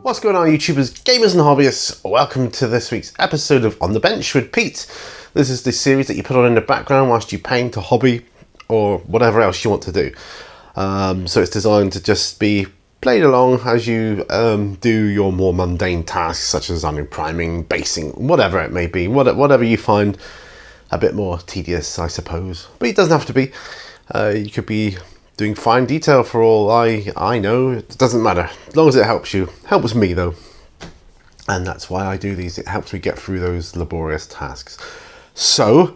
What's going on, YouTubers, gamers and hobbyists? Welcome to this week's episode of On the Bench with Pete. This is the series that you put on in the background whilst you paint a hobby or whatever else you want to do. So it's designed to just be played along as you do your more mundane tasks, such as priming, basing, whatever it may be, whatever you find a bit more tedious, I suppose. But it doesn't have to be. You could be doing fine detail for all I know. It doesn't matter, as long as it helps you. Helps me though, and that's why I do these. It helps me get through those laborious tasks. So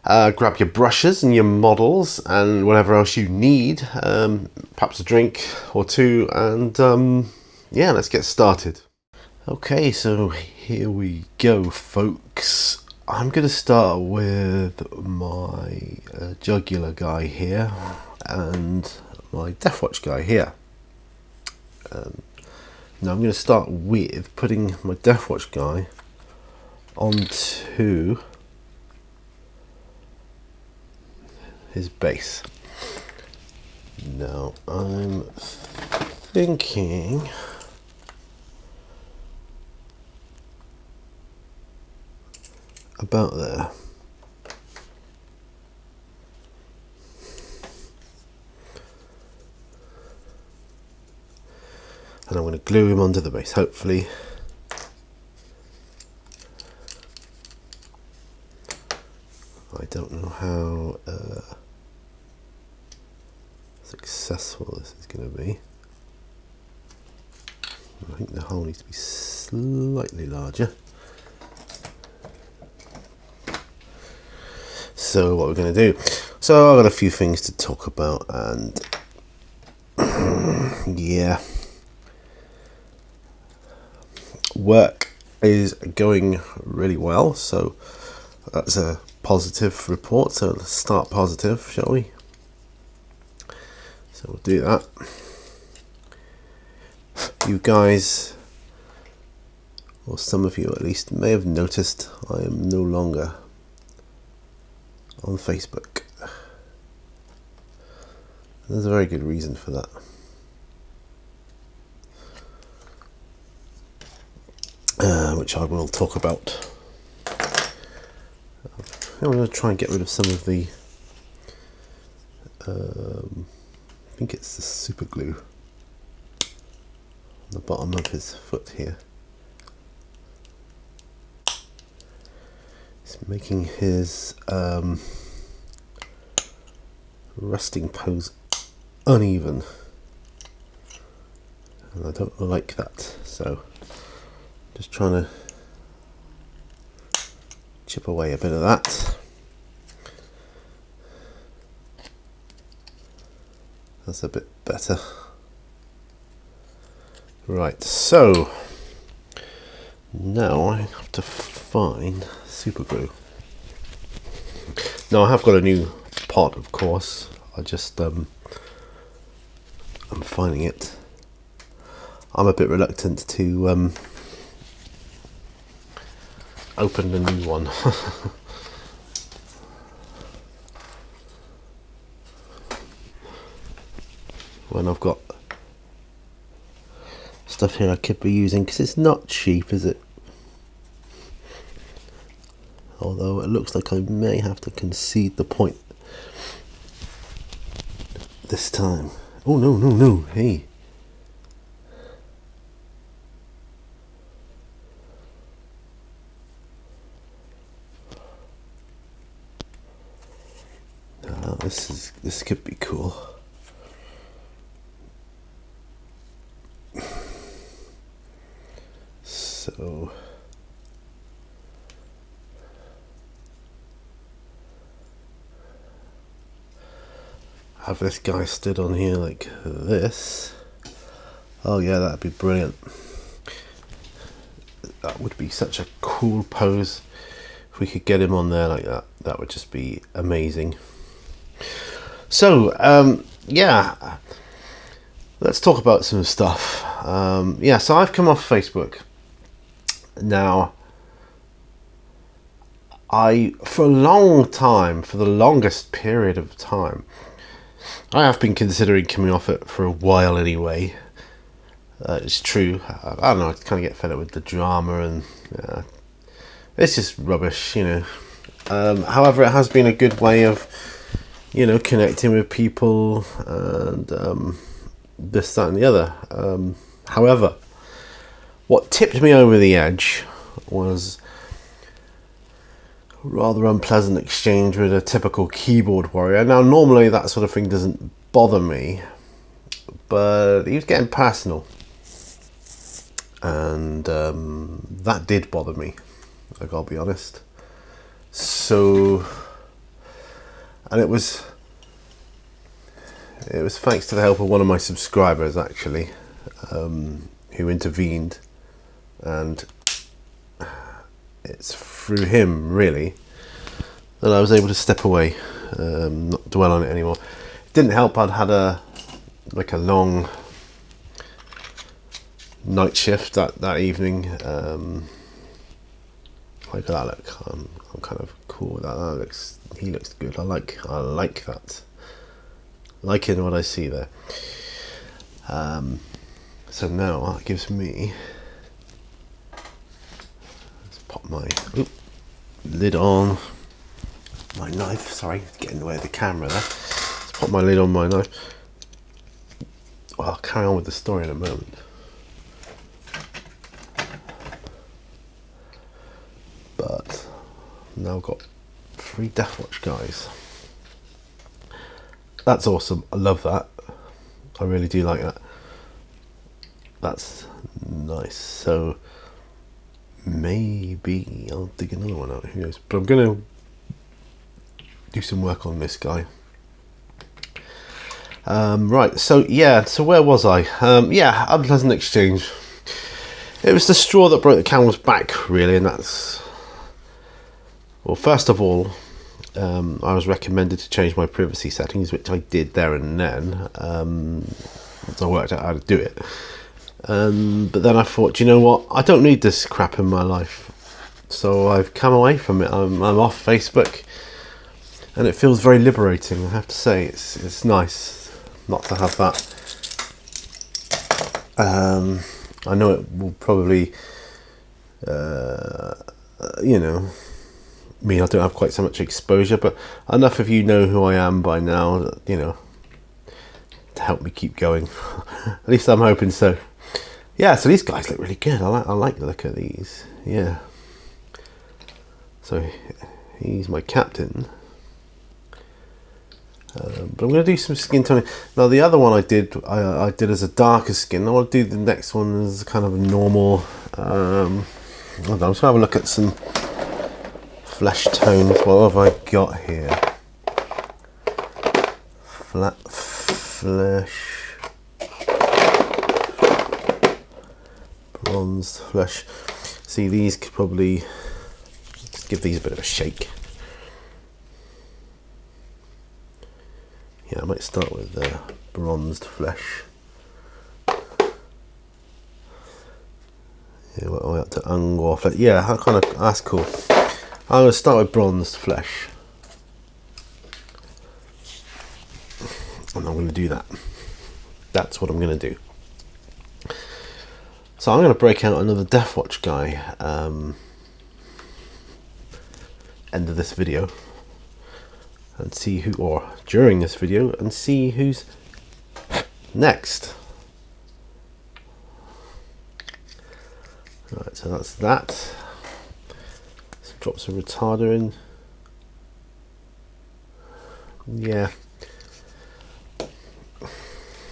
grab your brushes and your models and whatever else you need, perhaps a drink or two, and yeah, let's get started. Okay, so here we go, folks. I'm gonna start with my jugular guy here and my Deathwatch guy here. Now I'm going to start with putting my Deathwatch guy onto his base. Now I'm thinking about there. And I'm going to glue him onto the base, hopefully. I don't know how successful this is going to be. I think the hole needs to be slightly larger. So what we're going to do, so I've got a few things to talk about, and yeah, work is going really well, so that's a positive report. So let's start positive, shall we? So we'll do that. You guys, or some of you at least, may have noticed I am no longer on Facebook. There's a very good reason for that. Which I will talk about. I'm going to try and get rid of some of the I think it's the super glue on the bottom of his foot here. It's making his resting pose uneven, and I don't like that, so just trying to chip away a bit of that. That's a bit better. Right, so now I have to find super glue. Now I have got a new pot, of course. I just I'm finding it. I'm a bit reluctant to open the new one. When I've got stuff here I could be using, because it's not cheap, is it? Although it looks like I may have to concede the point this time. Oh no, hey. This could be cool. So have this guy stood on here like this. Oh yeah, that'd be brilliant. That would be such a cool pose if we could get him on there like that. That would just be amazing. So yeah, let's talk about some stuff. Yeah, so I've come off Facebook. Now, for a long time, for the longest period of time, I have been considering coming off it for a while anyway. It's true. I don't know. I kind of get fed up with the drama, and it's just rubbish, you know. However, it has been a good way of, you know, connecting with people and this, that, and the other. However, what tipped me over the edge was a rather unpleasant exchange with a typical keyboard warrior. Now, normally that sort of thing doesn't bother me, but he was getting personal, and that did bother me, I gotta be honest. So, and it was thanks to the help of one of my subscribers, actually, who intervened, and it's through him, really, that I was able to step away, not dwell on it anymore. It didn't help. I'd had a long night shift that evening. Like that look, I'm kind of cool with that. He looks good. I like that. Liking what I see there. So now that gives me. Let's pop my lid on my knife. Sorry, getting in the way of the camera there. Let's pop my lid on my knife. Well, I'll carry on with the story in a moment. But now I've got 3 Deathwatch guys. That's awesome. I love that. I really do like that. That's nice. So maybe I'll dig another one out. Who knows? But I'm gonna do some work on this guy. Right. So yeah. So where was I? Yeah. Unpleasant exchange. It was the straw that broke the camel's back, really, and that's. Well, first of all, I was recommended to change my privacy settings, which I did there and then. Once I worked out how to do it. But then I thought, you know what? I don't need this crap in my life. So I've come away from it. I'm off Facebook. And it feels very liberating, I have to say. It's nice not to have that. I know it will probably, you know, mean I don't have quite so much exposure, but enough of you know who I am by now, that, you know, to help me keep going. At least I'm hoping so. Yeah, so these guys look really good. I like the look of these. Yeah. So he's my captain. But I'm going to do some skin toning. Now the other one I did as a darker skin. I want to do the next one as kind of a normal. I'm just going to have a look at some flesh tones. What have I got here? Flat flesh, bronzed flesh. See, these could probably give these a bit of a shake. Yeah, I might start with the bronzed flesh. Yeah, what are we up to? Angor flesh. Yeah, that's cool. I'm going to start with bronzed flesh. And I'm going to do that. That's what I'm going to do. So I'm going to break out another Deathwatch guy. End of this video. And see who, or during this video, and see who's next. Right, so that's that. Let's drop some retarder in. Yeah.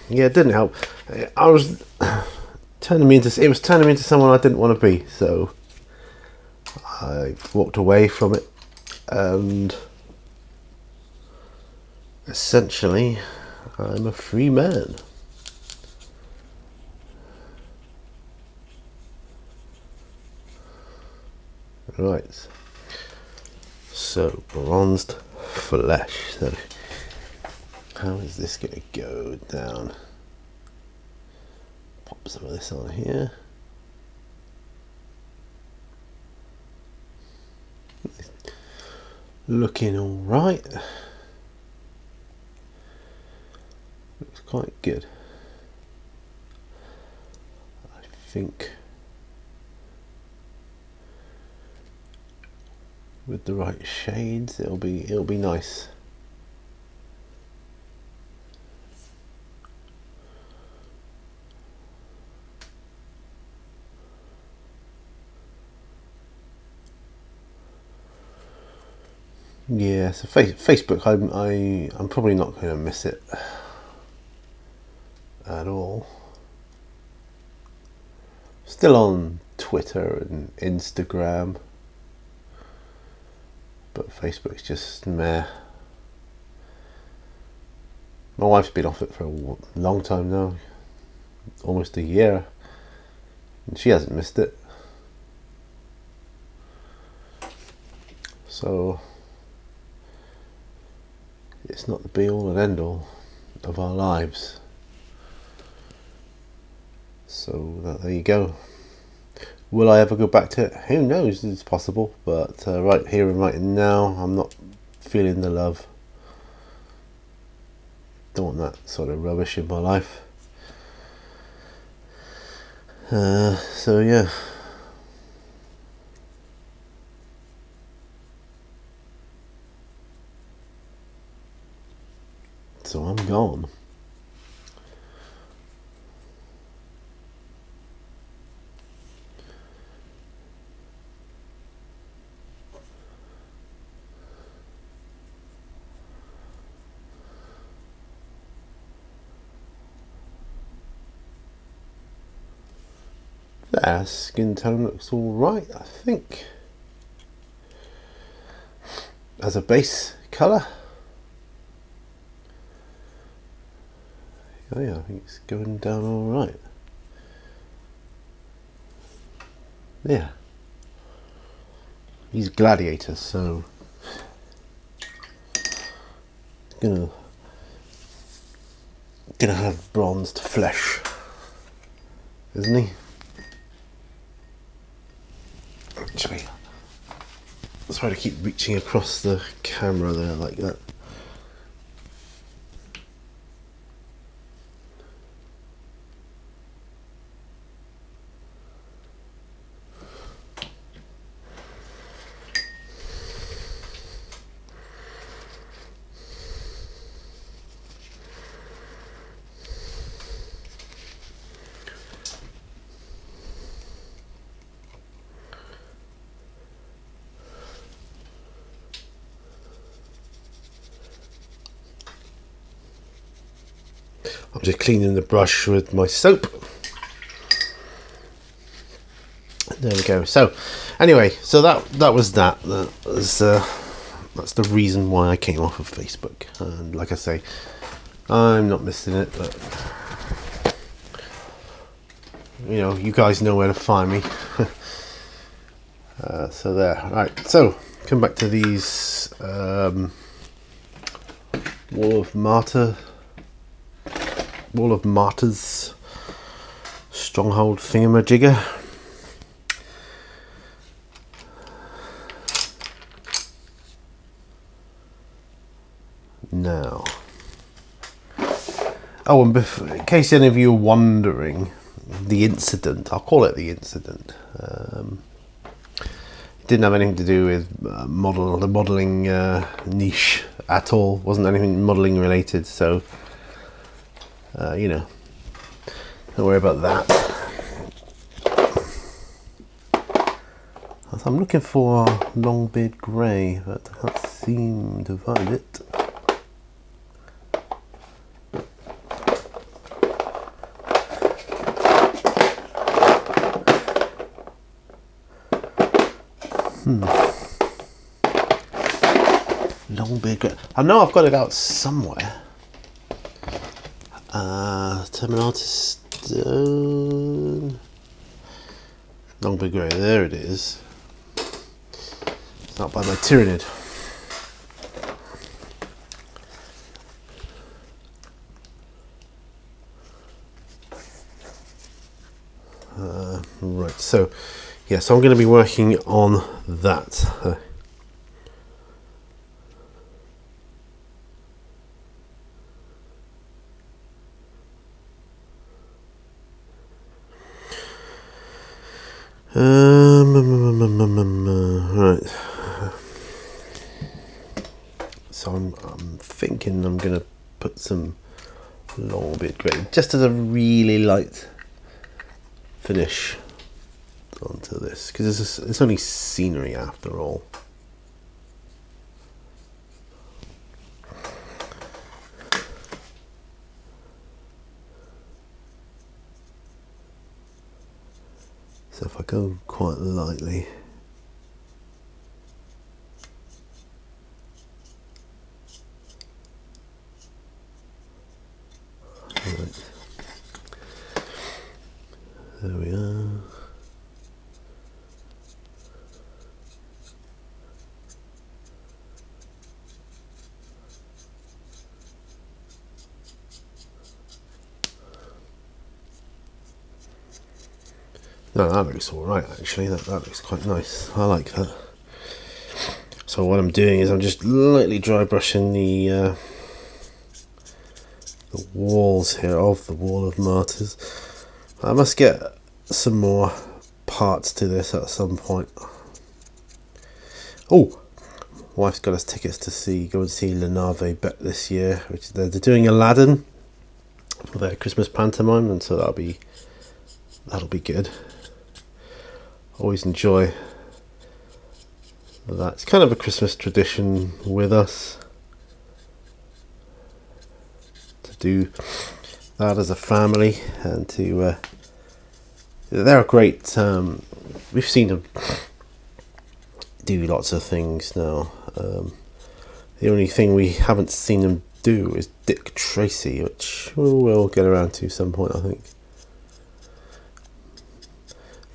Yeah, it didn't help. I was turning me into someone I didn't want to be, so I walked away from it, and essentially I'm a free man. Right, so bronzed flesh. So how is this going to go down? Pop some of this on here. Looking all right. Looks quite good. think with the right shades it'll be nice. Yeah, so Facebook, I'm probably not going to miss it at all. Still on Twitter and Instagram, but Facebook's just meh. My wife's been off it for a long time now, almost a year, and she hasn't missed it. So it's not the be all and end all of our lives. So there you go. Will I ever go back to it? Who knows? It's possible, but right here and right now, I'm not feeling the love. Don't want that sort of rubbish in my life. So yeah. So I'm gone. That skin tone looks alright, I think. As a base colour. Oh yeah, I think it's going down alright. Yeah. He's gladiators, so gonna have bronzed flesh, isn't he? Actually, sorry to keep reaching across the camera there like that. I'm just cleaning the brush with my soap. There we go. So, anyway, so that was that. That's the reason why I came off of Facebook. And like I say, I'm not missing it, but you know, you guys know where to find me. So there. Right. So come back to these Wall of Martyrs Stronghold thingamajigger. Now, oh, and in case any of you are wondering, the incident, I'll call it the incident, it didn't have anything to do with the modelling niche at all. Wasn't anything modelling related, so you know, don't worry about that. I'm looking for Longbeard Grey, but I can't seem to find it. Longbeard Grey. I know I've got it out somewhere. Terminal Stone. Longbeard Grey, there it is. It's not by my Tyrannid. Right, so yeah, so I'm going to be working on that. Right. So I'm thinking I'm gonna put some long bit gray just as a really light finish onto this, because it's only scenery after all. So if I go quite lightly, right. There we are. No, that looks alright actually, that looks quite nice. I like that. So what I'm doing is I'm just lightly dry brushing the walls here of the Wall of Martyrs. I must get some more parts to this at some point. Oh, wife's got us tickets to go and see Le Nave Bet this year, which they're doing Aladdin for their Christmas pantomime, and so that'll be good. Always enjoy that. It's kind of a Christmas tradition with us to do that as a family, and to they're a great. We've seen them do lots of things now. The only thing we haven't seen them do is Dick Tracy, which we'll get around to some point, I think.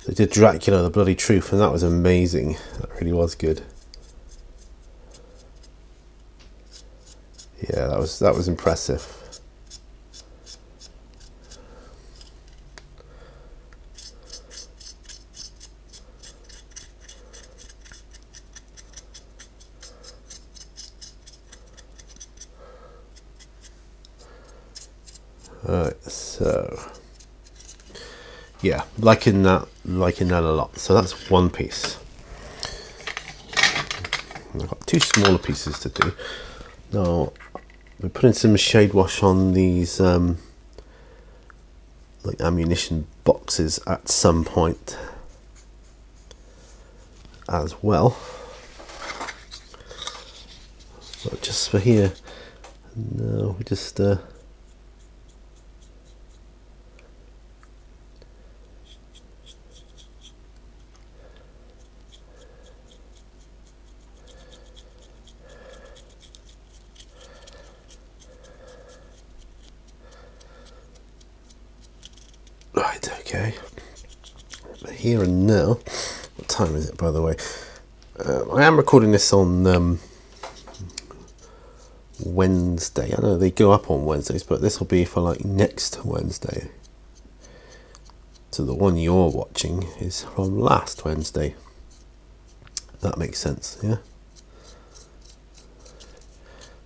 They did Dracula, the Bloody Truth, and that was amazing. That really was good. Yeah, that was impressive. Alright, so yeah, liking that a lot. So that's one piece. I've got two smaller pieces to do. Now we're putting some shade wash on these like ammunition boxes at some point as well. But just for here, no, we just right, okay. But here and now, what time is it, by the way? I am recording this on Wednesday. I know they go up on Wednesdays, but this will be for like next Wednesday. So the one you're watching is from last Wednesday. That makes sense, yeah?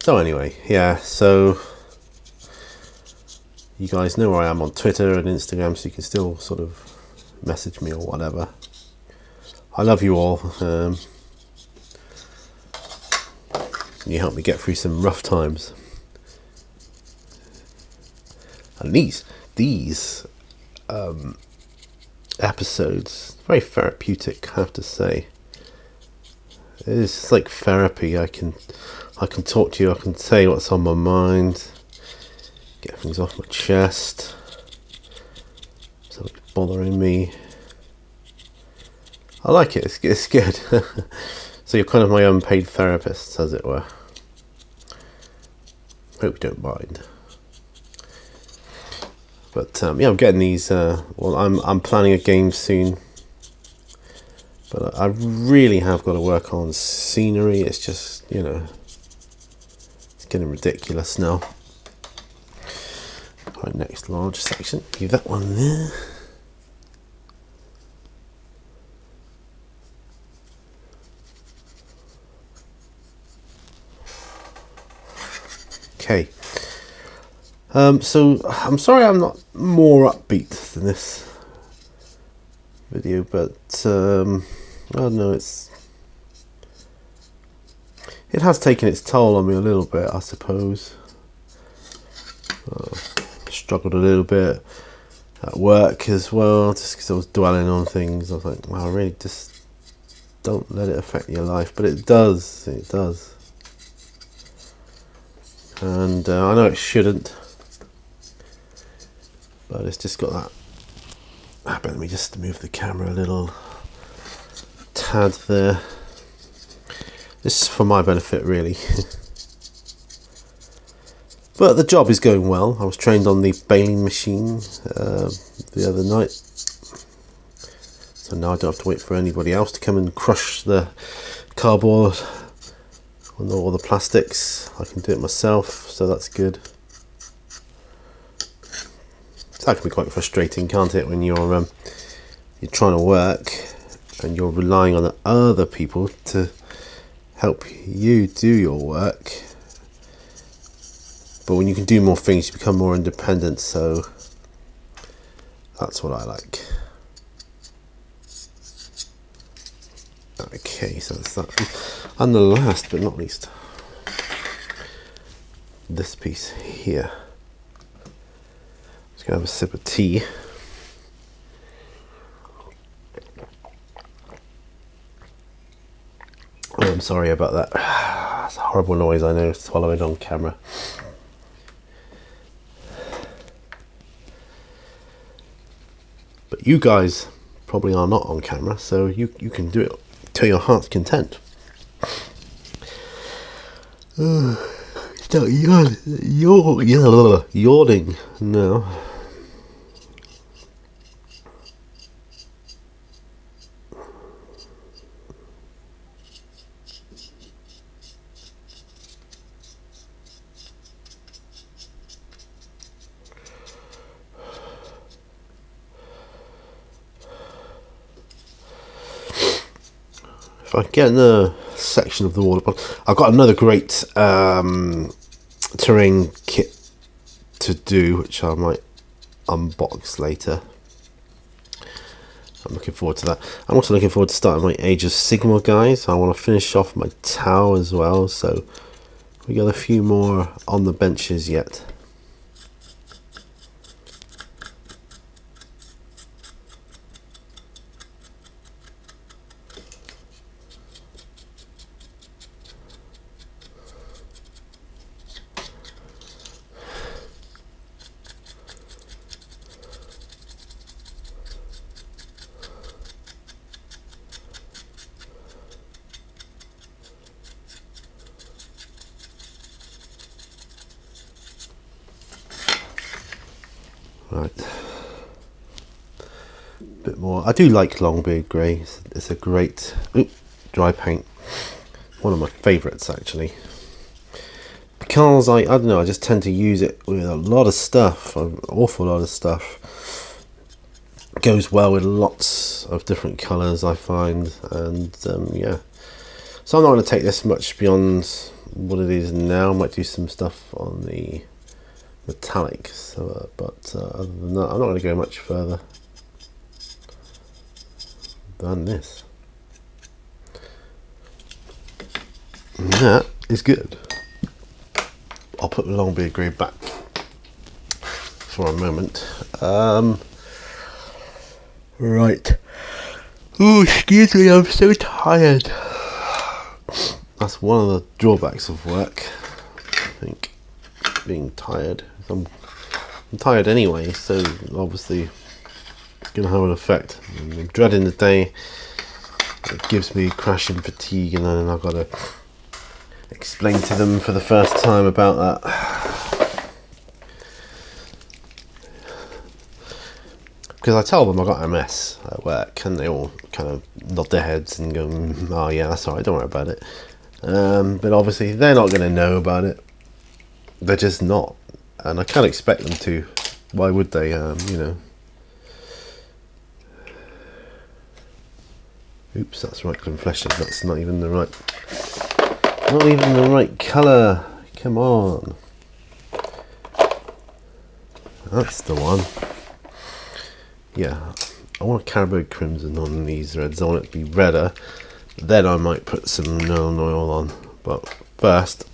So anyway, yeah, so you guys know where I am on Twitter and Instagram, so you can still sort of message me or whatever. I love you all. You help me get through some rough times. And these episodes, very therapeutic, I have to say. It's like therapy. I can talk to you, I can say what's on my mind, get things off my chest, something's bothering me. I like it, it's good. So you're kind of my unpaid therapist, as it were. Hope you don't mind. But yeah, I'm getting these. Well, I'm planning a game soon, but I really have got to work on scenery. It's just, you know, it's getting ridiculous now. Right, next large section. Leave that one there. Okay. So I'm sorry I'm not more upbeat than this video, but I don't know, it has taken its toll on me a little bit, I suppose. Struggled a little bit at work as well, just because I was dwelling on things. I was like, wow, really just don't let it affect your life, but it does, and I know it shouldn't, but it's just got that habit. Let me just move the camera a little tad there. This is for my benefit, really. But the job is going well. I was trained on the baling machine the other night, so now I don't have to wait for anybody else to come and crush the cardboard and all the plastics. I can do it myself, so that's good. So that can be quite frustrating, can't it, when you're trying to work and you're relying on other people to help you do your work. But when you can do more things, you become more independent, so that's what I like. Okay, so that's that. And the last but not least, this piece here. Just gonna have a sip of tea. Oh, I'm sorry about that. It's a horrible noise, I know, swallowing on camera. But you guys probably are not on camera, so you can do it to your heart's content. Start yawning now. If I get in the section of the water bottle, I've got another great terrain kit to do, which I might unbox later. I'm looking forward to that. I'm also looking forward to starting my Age of Sigmar, guys. I want to finish off my Tau as well, so we got a few more on the benches yet. Right, bit more. I do like Longbeard Grey. It's a great dry paint. One of my favourites, actually, because I don't know, I just tend to use it with a lot of stuff, an awful lot of stuff. It goes well with lots of different colours, I find, and yeah. So I'm not going to take this much beyond what it is now. I might do some stuff on the metallic, so but other than that, I'm not going to go much further than this. And that is good. I'll put the Longbeard Grey back for a moment. Right. Oh, excuse me, I'm so tired. That's one of the drawbacks of work, I think, being tired. I'm tired anyway, so obviously it's going to have an effect. I'm dreading the day it gives me crashing fatigue, and then I've got to explain to them for the first time about that. Because I tell them I got MS at work, and they all kind of nod their heads and go, oh yeah, that's alright, don't worry about it. But obviously they're not going to know about it. They're just not. And I can't expect them to. Why would they, you know. Oops, that's right, Glenflesham. That's not even the right colour. Come on. That's the one. Yeah, I want a Caribou Crimson on these reds. I want it to be redder. Then I might put some Nuln Oil on. But first,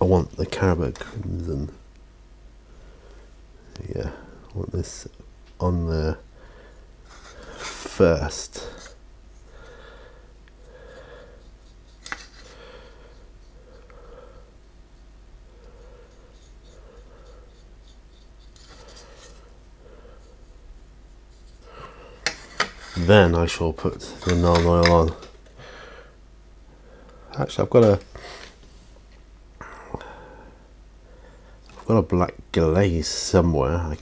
I want the Caribou Crimson. Yeah, I want this on there first. Then I shall put the Nuln Oil on. Actually, I've got a black glaze somewhere. I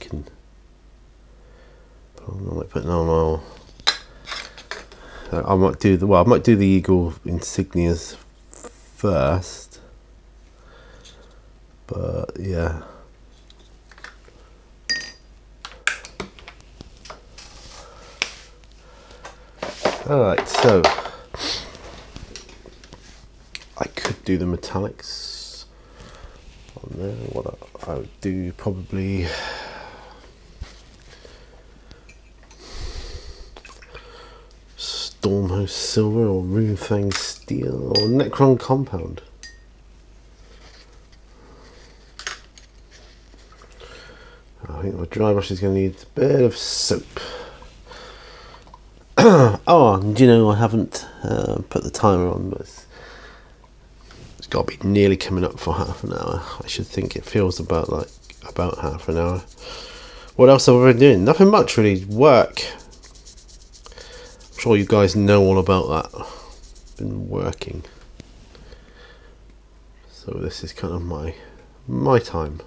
might put Nuln Oil. I might do the Eagle insignias first. But yeah. Alright, so I could do the metallics on there. What I would do probably Stormhost Silver or Runefang Steel or Necron Compound. I think my dry brush is going to need a bit of soap. Oh, and you know, I haven't put the timer on, but it's got to be nearly coming up for half an hour. I should think it feels about half an hour. What else have I been doing? Nothing much really. Work. I'm sure you guys know all about that. Been working. So this is kind of my time.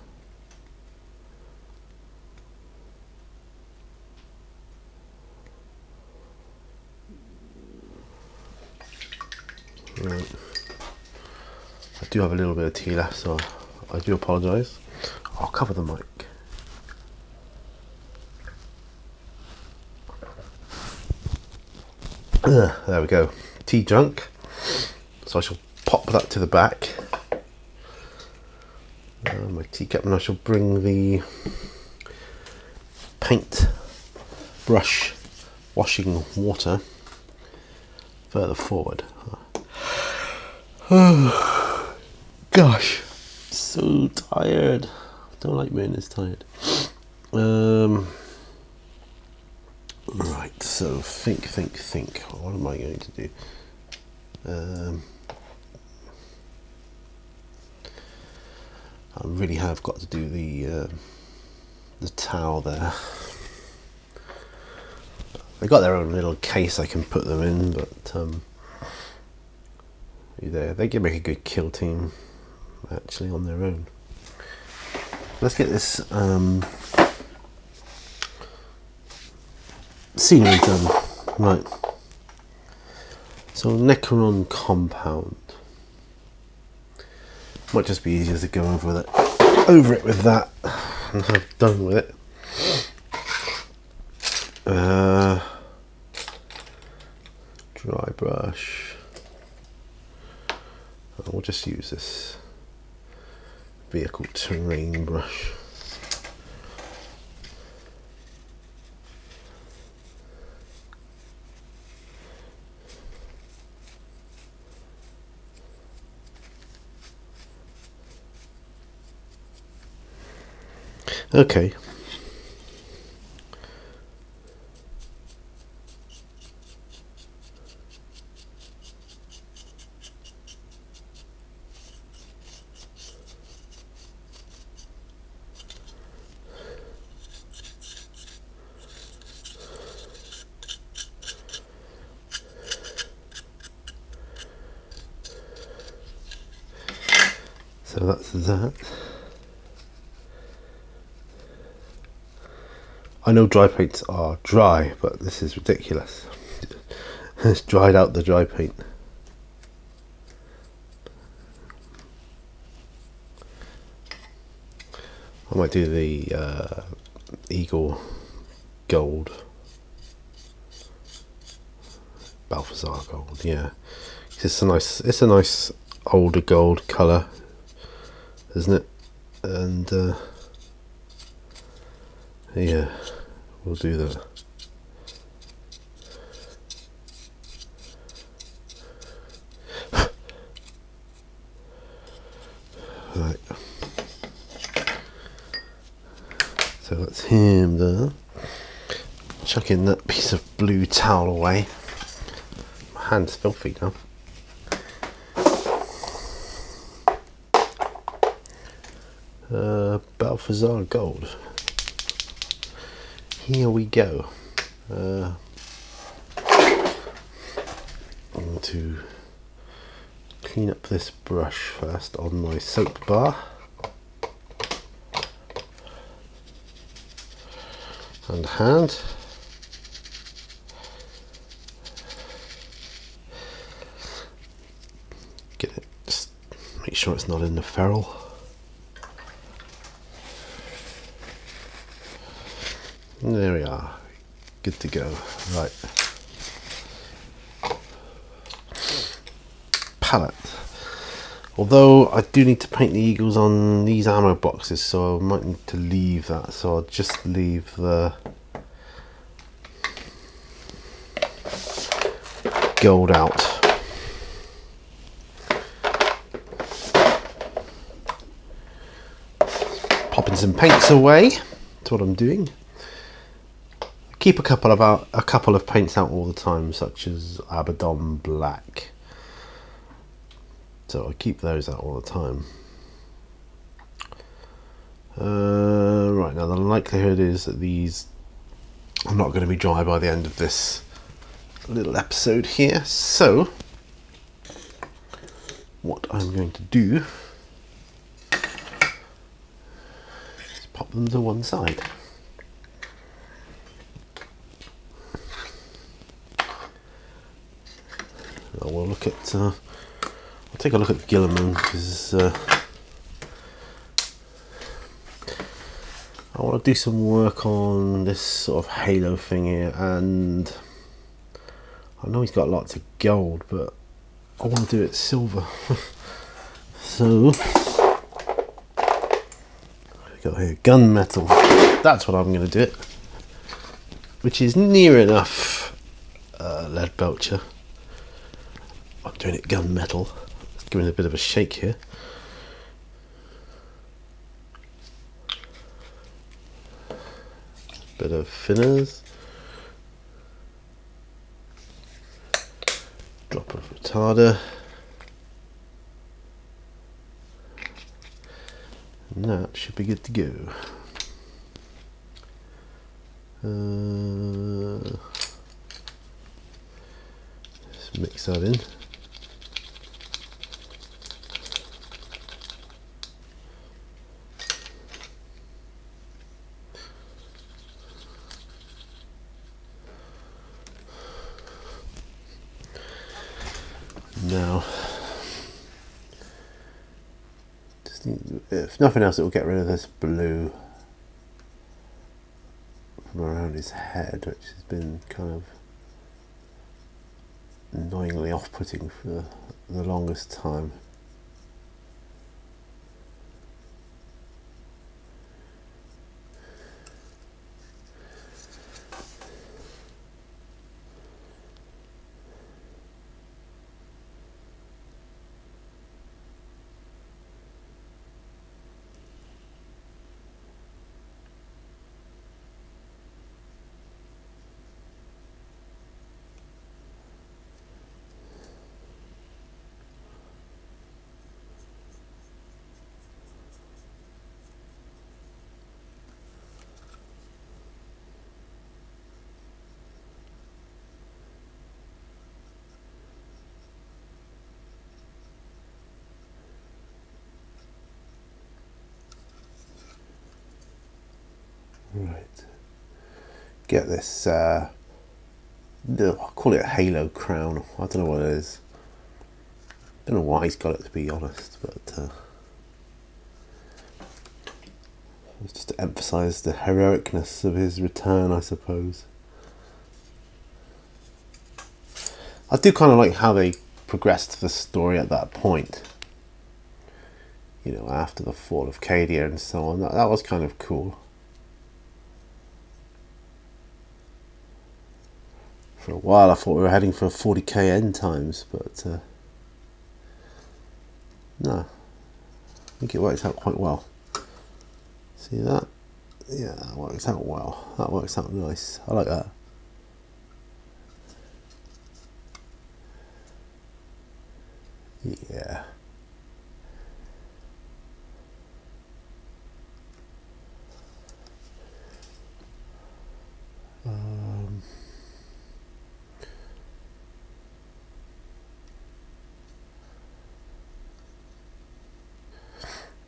Right. I do have a little bit of tea left, so I do apologise. I'll cover the mic. There we go. Tea drunk. So I shall pop that to the back. My teacup, and I shall bring the paint brush washing water further forward. Oh, gosh, so tired. Don't like being this tired. Right, so think. What am I going to do? I really have got to do the towel there. They got their own little case I can put them in, but they can make a good kill team actually on their own. Let's get this scenery done. Right. So Necron Compound. Might just be easier to go over it with that and have done with it. Dry brush. We'll just use this vehicle terrain brush. Okay. So that's that. I know dry paints are dry, but this is ridiculous. It's dried out the dry paint. I might do the Eagle Gold. Balthazar Gold, yeah. It's a nice older gold colour, isn't it? And yeah, we'll do that. Right. So that's him there. Chucking that piece of blue towel away. My hand's filthy now. Balthazar gold. Here we go. I'm going to clean up this brush first on my soap bar. And hand. Get it, just make sure it's not in the ferrule. There we are, good to go. Right, palette. Although I do need to paint the eagles on these ammo boxes, so I might need to leave that. So I'll just leave the gold out. Popping some paints away. That's what I'm doing. Keep a couple of paints out all the time, such as Abaddon Black. So I keep those out all the time. Right, now the likelihood is that these are not going to be dry by the end of this little episode here. So what I'm going to do is pop them to one side. We'll look at. I'll take a look at Gilliman because I want to do some work on this sort of halo thing here, and I know he's got lots of gold, but I want to do it silver. So I got here gunmetal. That's what I'm going to do it, which is near enough lead belcher. I'm doing it gunmetal. Let's give it a bit of a shake here. Bit of thinners. Drop of retarder. And that should be good to go. Just mix that in. Now, just need, if nothing else, it will get rid of this blue from around his head, which has been kind of annoyingly off-putting for the longest time. Right, get this, I'll call it a halo crown. I don't know what it is. Don't know why he's got it, to be honest, but just to emphasise the heroicness of his return, I suppose. I do kind of like how they progressed the story at that point. You know, after the fall of Cadia and so on. That was kind of cool. For a while I thought we were heading for 40k end times, but no. think it works out quite well. See that? Yeah, that works out well. That works out nice. I like that. Yeah.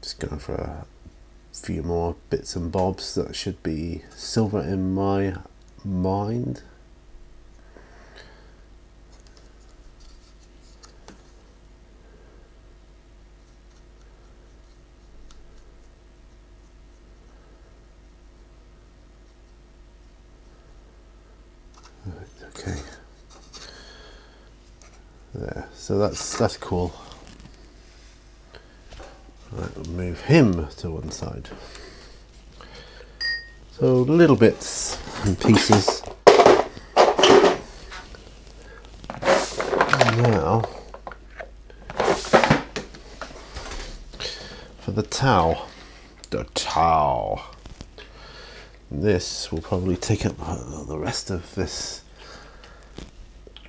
Just going for a few more bits and bobs that should be silver in my mind. Okay. There. So that's cool. Right, we'll move him to one side. So little bits and pieces. Now for the towel. The towel. This will probably take up the rest of this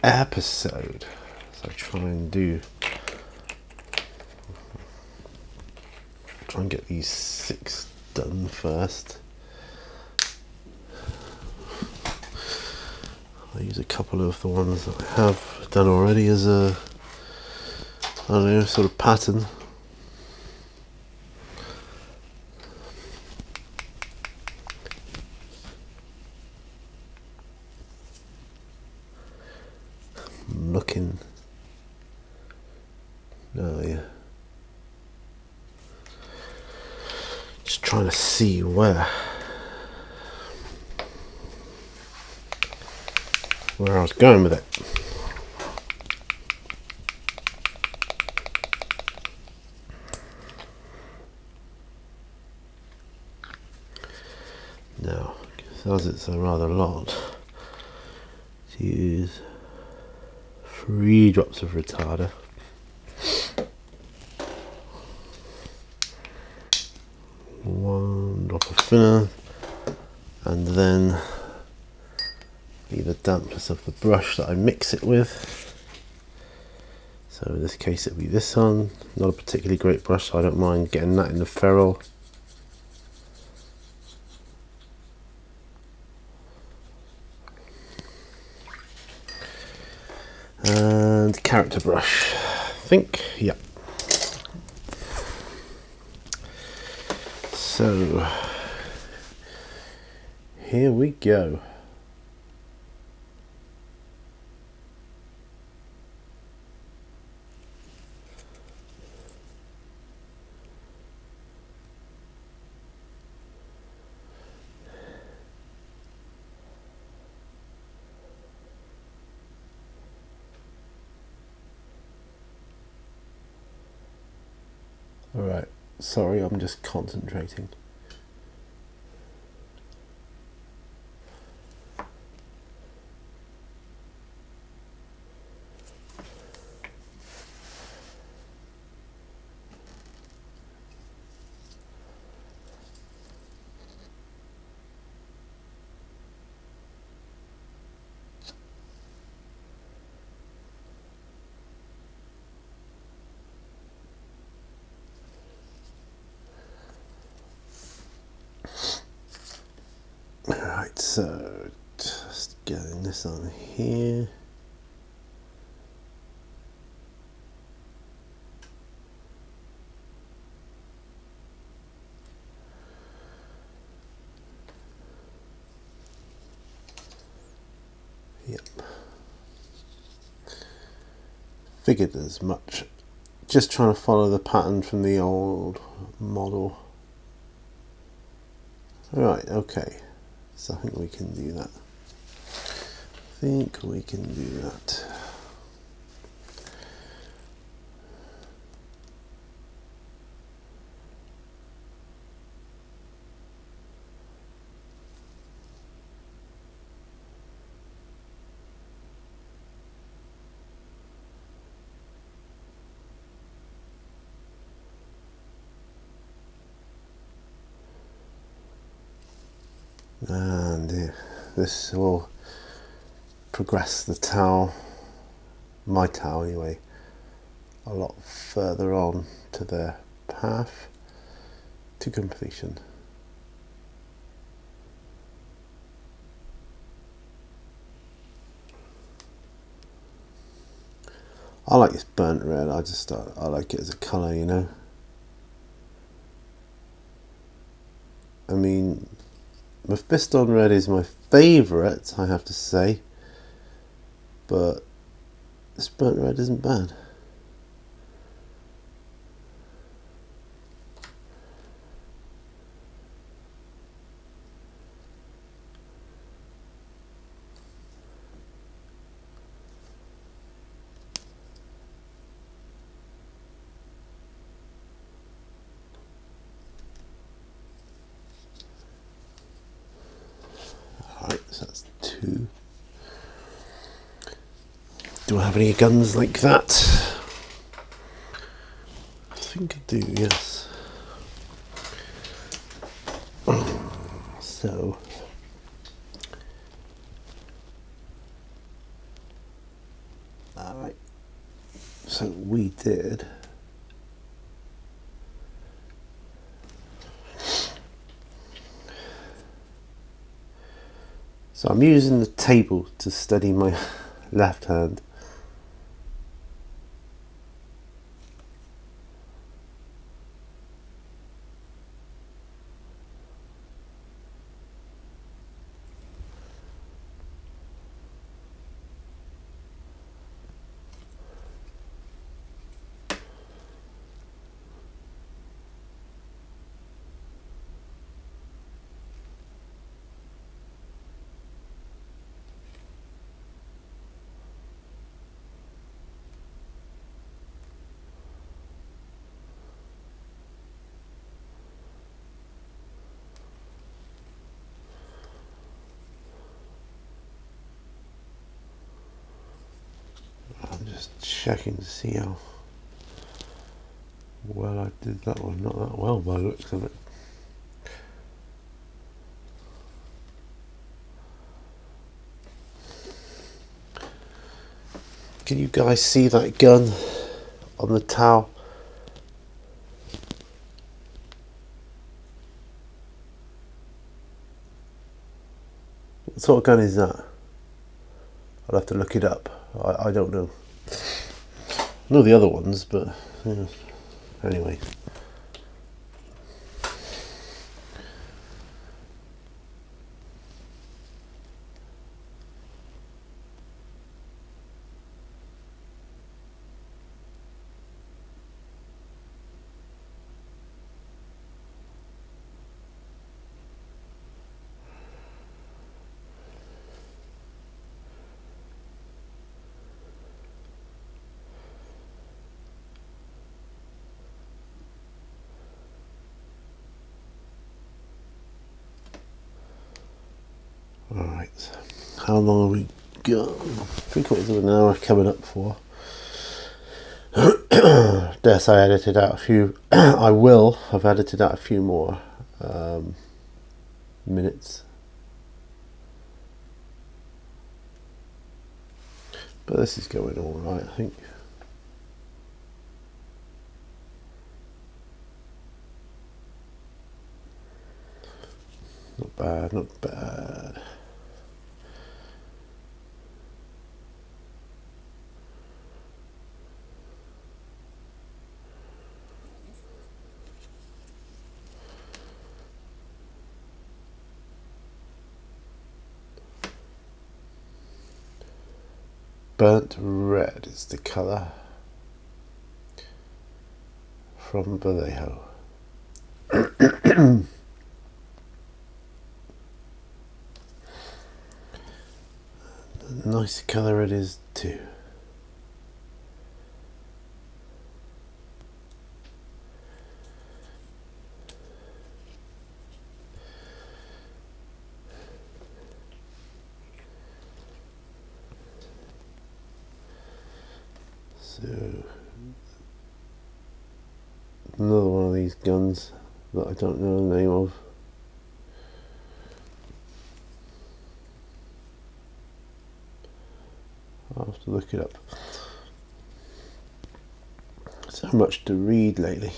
episode. So try and get these 6 done first. I'll use a couple of the ones that I have done already as a, I don't know, sort of pattern. I'm looking. Oh yeah. Just trying to see where I was going with it. Now, because it's a rather lot, to use 3 drops of retarder. 1 drop of thinner, and then the dampness of the brush that I mix it with. So in this case it'll be this one. Not a particularly great brush, so I don't mind getting that in the ferrule. And character brush, I think, yeah. So here we go. Alright, sorry, I'm just concentrating. Alright, so just getting this on here. Yep. Figured as much. Just trying to follow the pattern from the old model. Right, okay. So I think we can do that. And this will progress the towel, my towel anyway, a lot further on to the path to completion. I like this burnt red. I like it as a colour, you know. I mean, Mephiston red is my favourite, I have to say, but this burnt red isn't bad. Alright, so that's 2. Do I have any guns like that? I think I do, yes. So, alright, so we did so I'm using the table to steady my left hand. I'm just checking to see how well I did that one. Not that well by the looks of it. Can you guys see that gun on the towel? What sort of gun is that? I'll have to look it up. I don't know. I know the other ones, but yeah. Anyway. Alright, how long have we got? 3/4 of an hour coming up for. Dare say I edited out a few. I will have edited out a few more minutes. But this is going alright, I think. Not bad, not bad. Burnt red is the colour from Vallejo. Nice colour it is too. So another one of these guns that I don't know the name of. I'll have to look it up. So much to read lately.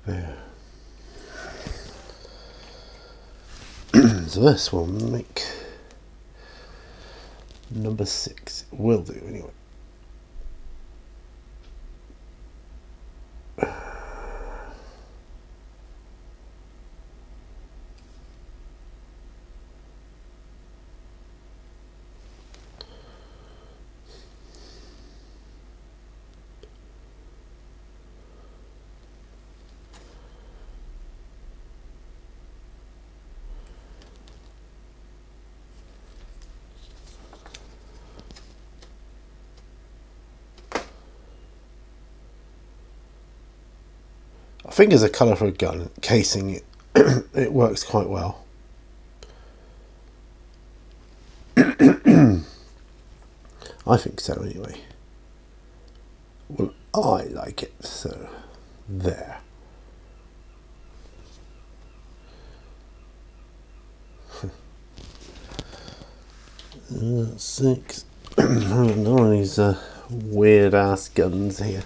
There. So this will make number 6. Will do anyway. I think as a colour for a gun casing, it works quite well. I think so anyway. Well, I like it, so there. Six. All these weird ass guns here.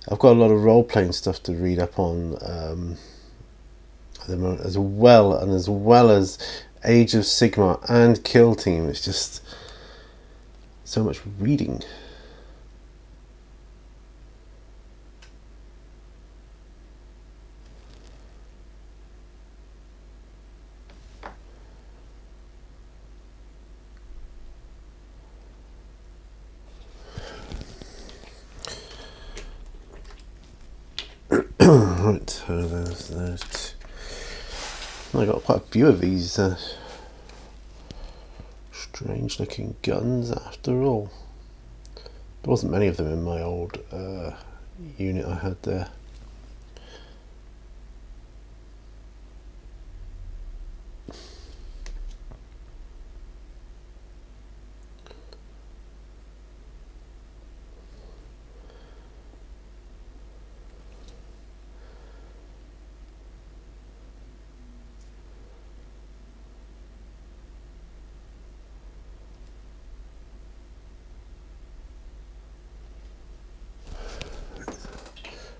I've got a lot of role-playing stuff to read up on at the moment, as well as Age of Sigmar and Kill Team. It's just so much reading. Right, so there's those. I got quite a few of these strange looking guns after all. There wasn't many of them in my old unit I had there.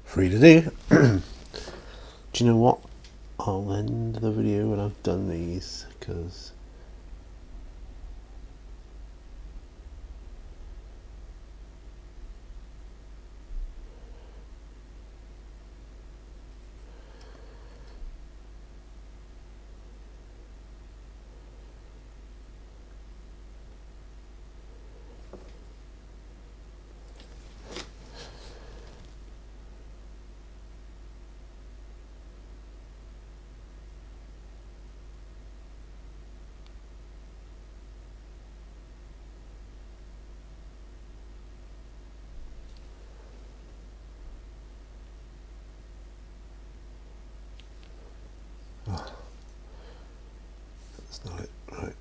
Free to do. Do you know what? I'll end the video when I've done these, because that's not it. Right.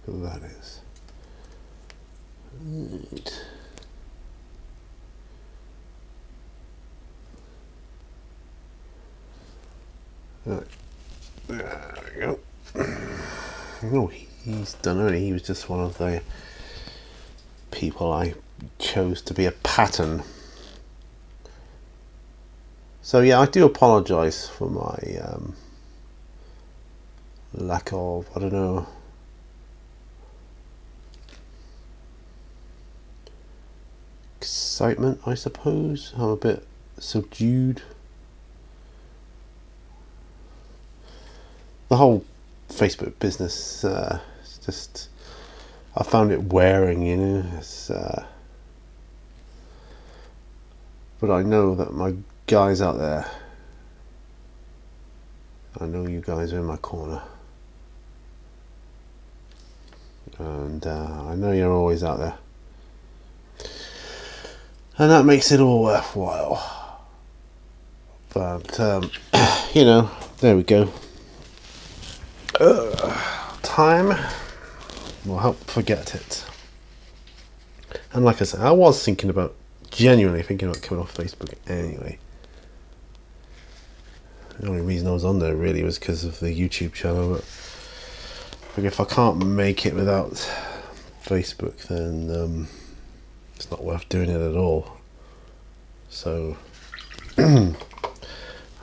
So that is. Right. Right. There we go. Oh, he's done already. He was just one of the people I chose to be a pattern. So yeah, I do apologise for my lack of, I don't know, excitement, I suppose. I'm a bit subdued. The whole Facebook business, it's just, I found it wearing, you know. It's But I know that my guys out there, I know you guys are in my corner. And I know you're always out there. And that makes it all worthwhile. But, you know, there we go. Time will help forget it. And like I said, I was genuinely thinking about coming off Facebook anyway. The only reason I was on there really was because of the YouTube channel, but if I can't make it without Facebook, then it's not worth doing it at all. So I've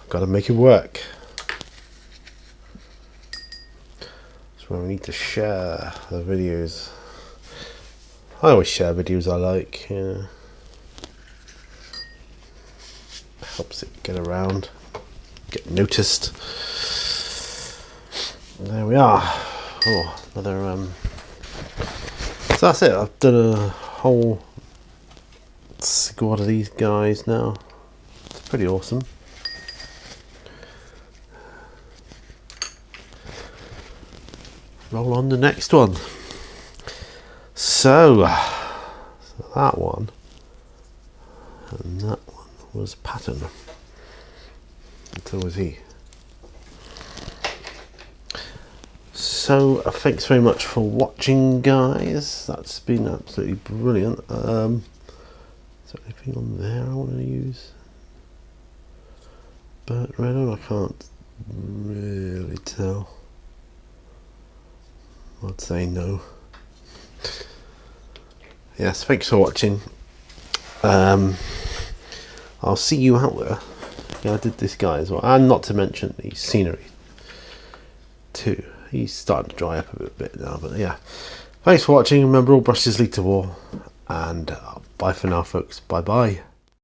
got to make it work. That's where we need to share the videos. I always share videos I like, helps it get around, get noticed. And there we are. Oh, another so that's it. I've done a whole squad of these guys now. It's pretty awesome. Roll on the next one. So that one and that one was Pattern. And so was he. So thanks very much for watching, guys. That's been absolutely brilliant. Is there anything on there I want to use? But Renault, I can't really tell. I'd say no. Yes, thanks for watching. I'll see you out there. Yeah, I did this guy as well, and not to mention the scenery too. He's starting to dry up a bit now, but yeah. Thanks for watching. Remember, all brushes lead to war, and bye for now, folks. Bye bye.